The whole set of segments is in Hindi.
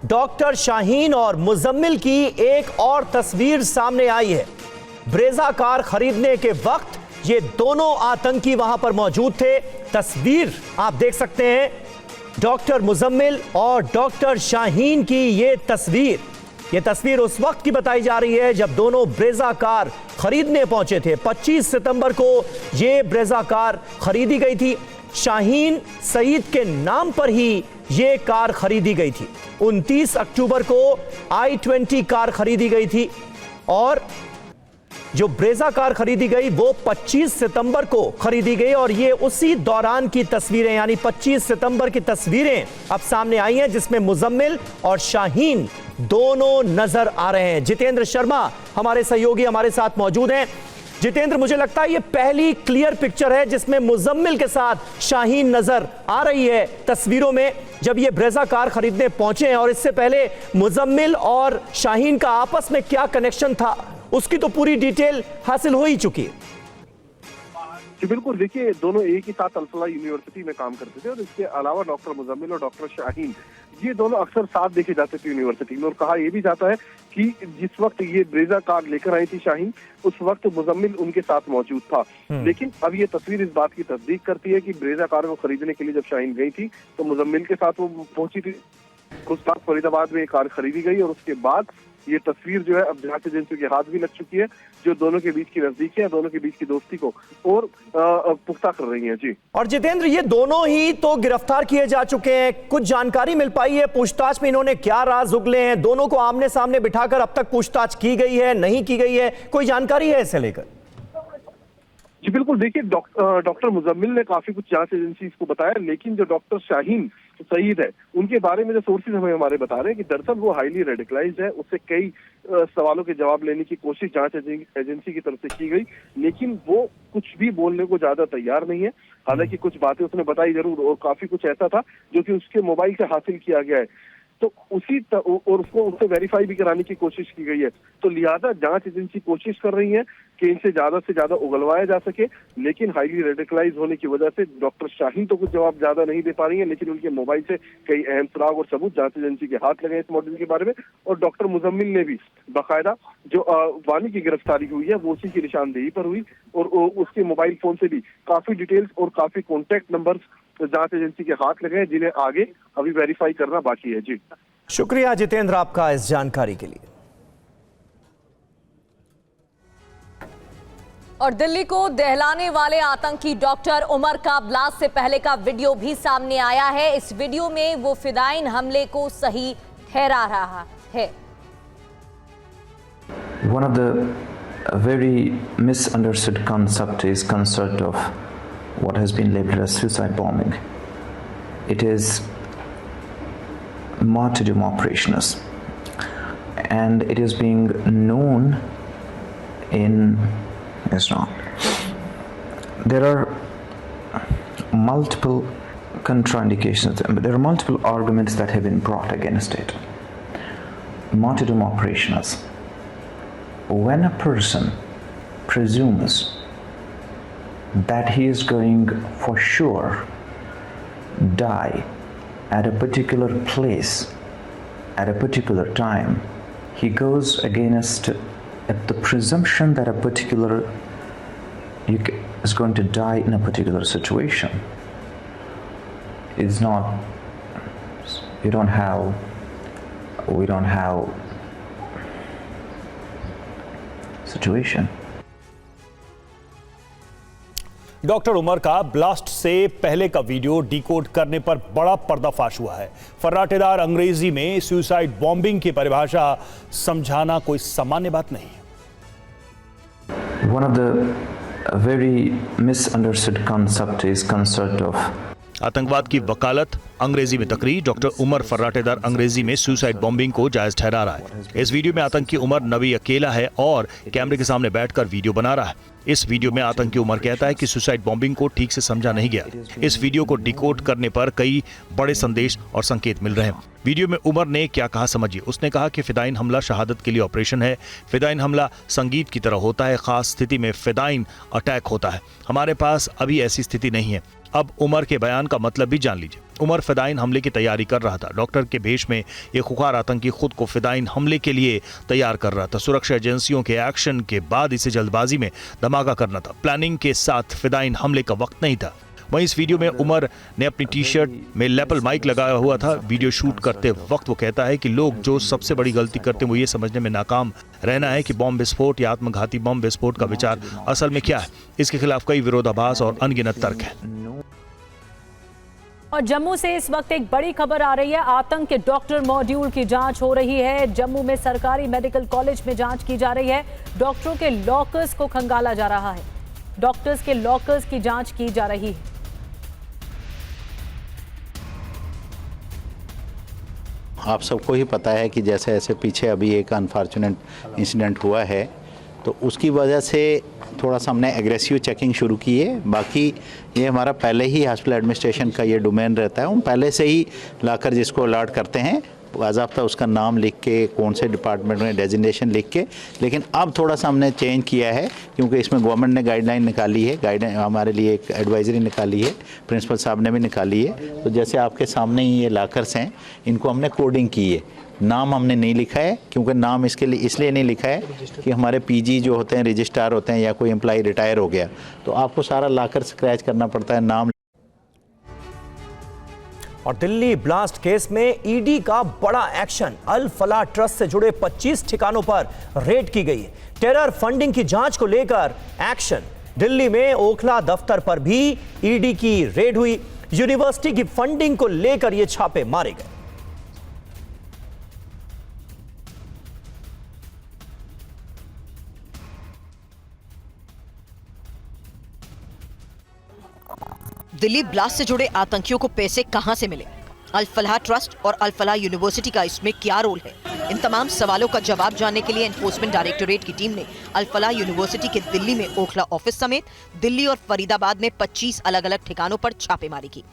डॉक्टर शाहीन और मुजम्मिल की एक और तस्वीर सामने आई है। ब्रेजा कार खरीदने के वक्त ये दोनों आतंकी वहां पर मौजूद थे। तस्वीर आप देख सकते हैं, डॉक्टर मुजम्मिल और डॉक्टर शाहीन की ये तस्वीर उस वक्त की बताई जा रही है जब दोनों ब्रेजा कार खरीदने पहुंचे थे। 25 सितंबर को ये ब्रेजा कार खरीदी गई थी। शाहीन सईद के नाम पर ही ये कार खरीदी गई थी। 29 अक्टूबर को i20 कार खरीदी गई थी और जो ब्रेजा कार खरीदी गई वो 25 सितंबर को खरीदी गई और ये उसी दौरान की तस्वीरें यानी 25 सितंबर की तस्वीरें अब सामने आई हैं जिसमें मुजम्मिल और शाहीन दोनों नजर आ रहे हैं। जितेंद्र शर्मा हमारे सहयोगी हमारे साथ मौजूद हैं। जितेंद्र, मुझे लगता है ये पहली क्लियर पिक्चर है जिसमें मुजम्मिल के साथ शाहीन नजर आ रही है तस्वीरों में जब ये ब्रेजा कार खरीदने पहुंचे हैं। और इससे पहले मुजम्मिल और शाहीन का आपस में क्या कनेक्शन था उसकी तो पूरी डिटेल हासिल हो ही चुकी है। जी बिल्कुल, देखिए दोनों एक ही साथ अल-फलाह यूनिवर्सिटी में काम करते थे और इसके अलावा डॉक्टर मुजम्मिल और डॉक्टर शाहीन ये दोनों अक्सर साथ देखे जाते थे यूनिवर्सिटी में। और कहा यह भी जाता है कि जिस वक्त ये ब्रेजा कार लेकर आई थी शाहीन, उस वक्त मुजम्मिल उनके साथ मौजूद था। लेकिन अब ये तस्वीर इस बात की तस्दीक करती है कि ब्रेजा कार को खरीदने के लिए जब शाहीन गई थी तो मुजम्मिल के साथ वो पहुंची थी। उस वक्त फरीदाबाद में ये कार खरीदी गई और उसके बाद ये तस्वीर जो है अब जांच एजेंसियों के हाथ भी लग चुकी है जो दोनों के बीच की नजदीकियां, दोनों के बीच की दोस्ती को और पुख्ता कर रही हैं। जी, और जितेंद्र, ये दोनों ही तो गिरफ्तार किए जा चुके हैं। कुछ जानकारी मिल पाई है पूछताछ में इन्होंने क्या राज उगले हैं? दोनों को आमने सामने बिठाकर अब तक पूछताछ की गई है, नहीं की गई है? कोई जानकारी है इसे लेकर? जी बिल्कुल, देखिए डॉक्टर मुजम्मिल ने काफी कुछ जांच एजेंसी को बताया, लेकिन जो डॉक्टर शाहीन सईद है उनके बारे में जो सोर्सेज हमें हमारे बता रहे हैं कि दरअसल वो हाईली रेडिकलाइज्ड है। उससे कई सवालों के जवाब लेने की कोशिश जांच एजेंसी की तरफ से की गई, लेकिन वो कुछ भी बोलने को ज्यादा तैयार नहीं है। हालांकि कुछ बातें उसने बताई जरूर और काफी कुछ ऐसा था जो कि उसके मोबाइल से हासिल किया गया है, तो और उसको उससे वेरीफाई भी कराने की कोशिश की गई है। तो लिहाजा जांच एजेंसी कोशिश कर रही है कि इनसे ज्यादा उगलवाया जा सके, लेकिन हाईली रेडिकलाइज होने की वजह से डॉक्टर शाहीन तो कुछ जवाब ज्यादा नहीं दे पा रही है, लेकिन उनके मोबाइल से कई अहम सुराग और सबूत जांच एजेंसी के हाथ लगे इस मॉडल के बारे में। और डॉक्टर मुजम्मिल ने भी बाकायदा जो वानी की गिरफ्तारी हुई है वो उसी की निशानदेही पर हुई और उसके मोबाइल फोन से भी काफी डिटेल्स और काफी कॉन्टेक्ट नंबर जांच एजेंसी के हाथ लगे हैं जिन्हें आगे अभी वेरीफाई करना बाकी है। जी, शुक्रिया जितेंद्र आपका इस जानकारी के लिए। और दिल्ली को दहलाने वाले आतंकी डॉक्टर उमर का ब्लास्ट से पहले का वीडियो भी सामने आया है। इस वीडियो में वो फिदाइन हमले को सही ठहरा रहा है। One of the very misunderstood concept is concept of what has been labeled as suicide bombing. It is martyrdom operations, and it is being known in Islam. There are multiple contraindications, there are multiple arguments that have been brought against it. Martyrdom operations. When a person presumes that he is going for sure die at a particular place at a particular time, he goes against the presumption that a particular is going to die in a particular situation. It's not, we don't have situation. Doctor Umar का ब्लास्ट से पहले का वीडियो डिकोड करने पर बड़ा पर्दाफाश हुआ है। फर्राटेदार अंग्रेजी में सुसाइड बॉम्बिंग की परिभाषा समझाना कोई सामान्य बात नहीं है। One of the very misunderstood concept is concept of आतंकवाद की वकालत अंग्रेजी में तकरीर। डॉक्टर उमर फर्राटेदार अंग्रेजी में सुसाइड बॉम्बिंग को जायज ठहरा रहा है। इस वीडियो में आतंकी उमर नबी अकेला है और कैमरे के सामने बैठकर वीडियो बना रहा है। इस वीडियो में आतंकी उमर कहता है कि सुसाइड बॉम्बिंग को ठीक से समझा नहीं गया। इस वीडियो को डिकोड करने पर कई बड़े संदेश और संकेत मिल रहे हैं। वीडियो में उमर ने क्या कहा समझिए। उसने कहा कि फिदाइन हमला शहादत के लिए ऑपरेशन है। फिदाइन हमला संगीत की तरह होता है, खास स्थिति में फिदाइन अटैक होता है। हमारे पास अभी ऐसी स्थिति नहीं है। अब उमर के बयान का मतलब भी जान लीजिए। उमर फिदाइन हमले की तैयारी कर रहा था। डॉक्टर के भेष में ये खुखार आतंकी खुद को फिदाइन हमले के लिए तैयार कर रहा था। सुरक्षा एजेंसियों के एक्शन के बाद इसे जल्दबाजी में धमाका करना था। प्लानिंग के साथ फिदाइन हमले का वक्त नहीं था। वहीं इस वीडियो में उमर ने अपनी टी शर्ट में लैपल माइक लगाया हुआ था। वीडियो शूट करते वक्त वो कहता है कि लोग जो सबसे बड़ी गलती करते हैं वो ये समझने में नाकाम रहना है कि बॉम्ब विस्फोट या आत्मघाती बॉम्ब विस्फोट का विचार असल में क्या है। इसके खिलाफ कई विरोधाभास और अनगिनत तर्क है। और जम्मू से इस वक्त एक बड़ी खबर आ रही है। आतंक के डॉक्टर मॉड्यूल की जांच हो रही है। जम्मू में सरकारी मेडिकल कॉलेज में जांच की जा रही है। डॉक्टरों के लॉकर्स को खंगाला जा रहा है। डॉक्टर्स के लॉकर्स की जांच की जा रही है। आप सबको ही पता है कि जैसे ऐसे पीछे अभी एक अनफॉर्चुनेट इंसिडेंट हुआ है, तो उसकी वजह से थोड़ा सा हमने एग्रेसिव चेकिंग शुरू की है। बाकी ये हमारा पहले ही हॉस्पिटल एडमिनिस्ट्रेशन का ये डोमेन रहता है। हम पहले से ही लाकर जिसको अलर्ट करते हैं, बाज़ाब्ता उसका नाम लिख के, कौन से डिपार्टमेंट में डेजिग्नेशन लिख के। लेकिन अब थोड़ा सा हमने चेंज किया है, क्योंकि इसमें गवर्नमेंट ने गाइडलाइन निकाली है, गाइडलाइन हमारे लिए एक एडवाइजरी निकाली है, प्रिंसिपल साहब ने भी निकाली है। तो जैसे आपके सामने ही ये लॉकर्स हैं, इनको हमने कोडिंग की है। नाम हमने नहीं लिखा है, क्योंकि नाम इसके लिए इसलिए नहीं लिखा है कि हमारे पीजी जो होते हैं, रजिस्ट्रार होते हैं, या कोई एम्प्लॉय रिटायर हो गया तो आपको सारा लॉकर स्क्रैच करना पड़ता है, नाम। और दिल्ली ब्लास्ट केस में ईडी का बड़ा एक्शन। अल फलाह ट्रस्ट से जुड़े 25 ठिकानों पर रेड की गई है। टेरर फंडिंग की जांच को लेकर एक्शन। दिल्ली में ओखला दफ्तर पर भी ईडी की रेड हुई। यूनिवर्सिटी की फंडिंग को लेकर ये छापे मारे गए। दिल्ली ब्लास्ट से जुड़े आतंकियों को पैसे कहां से मिले, अल फलाह ट्रस्ट और अल फलाह यूनिवर्सिटी का इसमें क्या रोल है? इन तमाम सवालों का जवाब जानने के लिए एनफोर्समेंट डायरेक्टोरेट की टीम ने अल फलाह यूनिवर्सिटी के दिल्ली में ओखला ऑफिस समेत दिल्ली और फरीदाबाद में 25 अलग अलग ठिकानों पर छापेमारी की।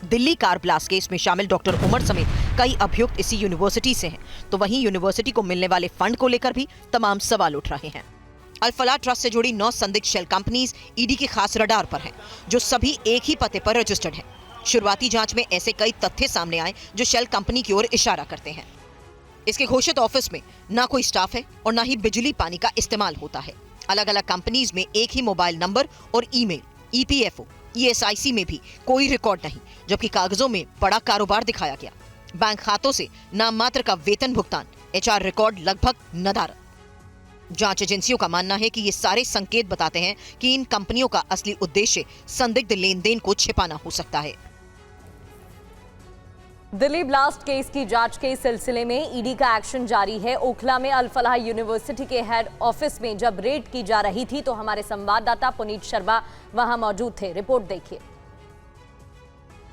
दिल्ली कार ब्लास्ट केस में शामिल डॉक्टर उमर समेत कई अभियुक्त इसी यूनिवर्सिटी से हैं, तो वहीं यूनिवर्सिटी को मिलने वाले फंड को लेकर भी तमाम सवाल उठ रहे हैं। अल फलाह ट्रस्ट से जुड़ी 9 संदिग्ध शेल कंपनीज ईडी के खास रडार पर हैं, जो सभी एक ही पते पर रजिस्टर्ड हैं। शुरुआती जांच में ऐसे कई तथ्य सामने आए जो शेल कंपनी की ओर इशारा करते हैं। इसके घोषित ऑफिस में ना कोई स्टाफ है और ना ही बिजली पानी का इस्तेमाल होता है। अलग अलग कंपनीज में एक ही मोबाइल नंबर और ईमेल, ईपीएफओ, ईएसआईसी में भी कोई रिकॉर्ड नहीं, जबकि कागजों में बड़ा कारोबार दिखाया गया। बैंक खातों से नाम मात्र का वेतन भुगतान, एचआर रिकॉर्ड लगभग नदारद। जांच एजेंसियों का मानना है कि ये सारे संकेत बताते हैं कि इन कंपनियों का असली उद्देश्य संदिग्ध लेन देन को छिपाना हो सकता है। दिल्ली ब्लास्ट केस की जांच के सिलसिले में ईडी का एक्शन जारी है। ओखला में अल फलाह यूनिवर्सिटी के हेड ऑफिस में जब रेड की जा रही थी तो हमारे संवाददाता पुनीत शर्मा वहां मौजूद थे। रिपोर्ट देखिए।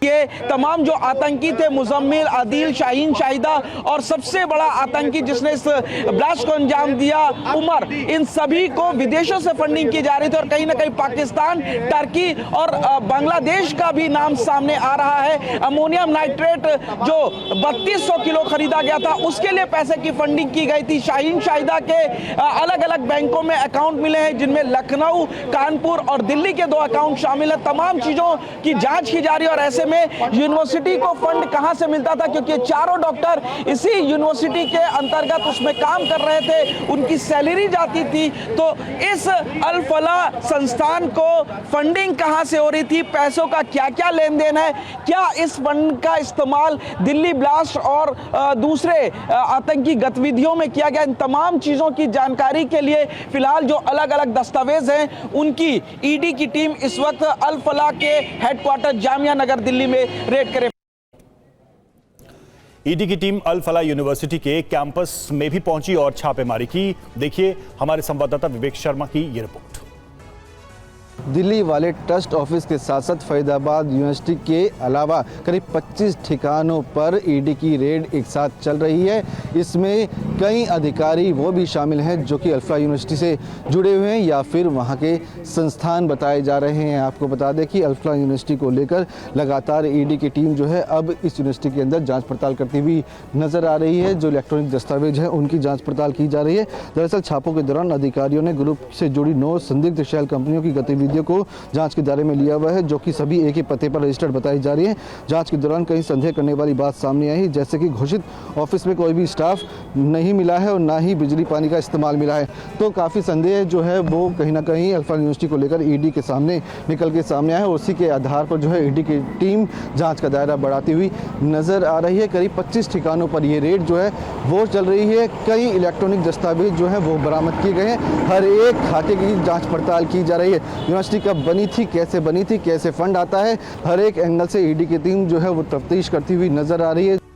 ये तमाम जो आतंकी थे, मुजम्मिल, आदिल, शाहीन, शाहिदा और सबसे बड़ा आतंकी जिसने इस ब्लास्ट को अंजाम दिया, उमर, इन सभी को विदेशों से फंडिंग की जा रही थी और कहीं ना कहीं पाकिस्तान, टर्की और बांग्लादेश का भी नाम सामने आ रहा है। अमोनियम नाइट्रेट जो 3200 किलो खरीदा गया था, उसके लिए पैसे की फंडिंग की गई थी। शाहीन, शाहिदा के अलग अलग बैंकों में अकाउंट मिले हैं, जिनमें लखनऊ, कानपुर और दिल्ली के 2 अकाउंट शामिल है। तमाम चीजों की जांच की जा रही है और ऐसे में यूनिवर्सिटी को फंड कहां से मिलता था, क्योंकि चारों डॉक्टर इसी यूनिवर्सिटी के अंतर्गत उसमें काम कर रहे थे, उनकी सैलरी जाती थी। तो इस अल फलाह संस्थान को फंडिंग कहां से हो रही थी, पैसों का क्या क्या लेन देन है, क्या इस फंड का इस्तेमाल दिल्ली ब्लास्ट और दूसरे आतंकी गतिविधियों में किया गया, इन तमाम चीजों की जानकारी के लिए फिलहाल जो अलग अलग दस्तावेज हैं उनकी ईडी की टीम इस वक्त अल फलाह के हेडक्वार्टर जामिया नगर दिल्ली में रेड करे। ईडी की टीम अल फलाह यूनिवर्सिटी के कैंपस में भी पहुंची और छापेमारी की। देखिए हमारे संवाददाता विवेक शर्मा की ये रिपोर्ट। दिल्ली वाले ट्रस्ट ऑफिस के साथ साथ फरीदाबाद यूनिवर्सिटी के अलावा करीब 25 ठिकानों पर ईडी की रेड एक साथ चल रही है। इसमें कई अधिकारी वो भी शामिल हैं जो कि अल फलाह यूनिवर्सिटी से जुड़े हुए हैं या फिर वहाँ के संस्थान बताए जा रहे हैं। आपको बता दें कि अल फलाह यूनिवर्सिटी को लेकर लगातार ईडी की टीम जो है अब इस यूनिवर्सिटी के अंदर जाँच पड़ताल करती हुई नजर आ रही है। जो इलेक्ट्रॉनिक दस्तावेज हैं उनकी जाँच पड़ताल की जा रही है। दरअसल छापों के दौरान अधिकारियों ने ग्रुप से जुड़ी 9 संदिग्ध शेल कंपनियों की गतिविधियों संदिग्धों को जांच के दायरे में लिया हुआ है, जो कि सभी एक ही पते पर रजिस्टर्ड बताई जा रही है। जांच के दौरान कई संदेह करने वाली बात सामने आई, जैसे कि घोषित ऑफिस में कोई भी स्टाफ नहीं मिला है और ना ही बिजली पानी का इस्तेमाल मिला है। तो काफ़ी संदेह जो है वो कहीं ना कहीं अल्फा यूनिवर्सिटी को लेकर ईडी के सामने निकल के सामने आया है। उसी के आधार पर जो है ईडी की टीम जाँच का दायरा बढ़ाती हुई नजर आ रही है। करीब 25 ठिकानों पर ये रेड जो है वो चल रही है। कई इलेक्ट्रॉनिक दस्तावेज जो है वो बरामद किए गए हैं। हर एक खाते की जांच पड़ताल की जा रही है। यूनिवर्सिटी कब बनी थी, कैसे बनी थी, कैसे फंड आता है, हर एक एंगल से ईडी की टीम जो है वो तफ्तीश करती हुई नजर आ रही है।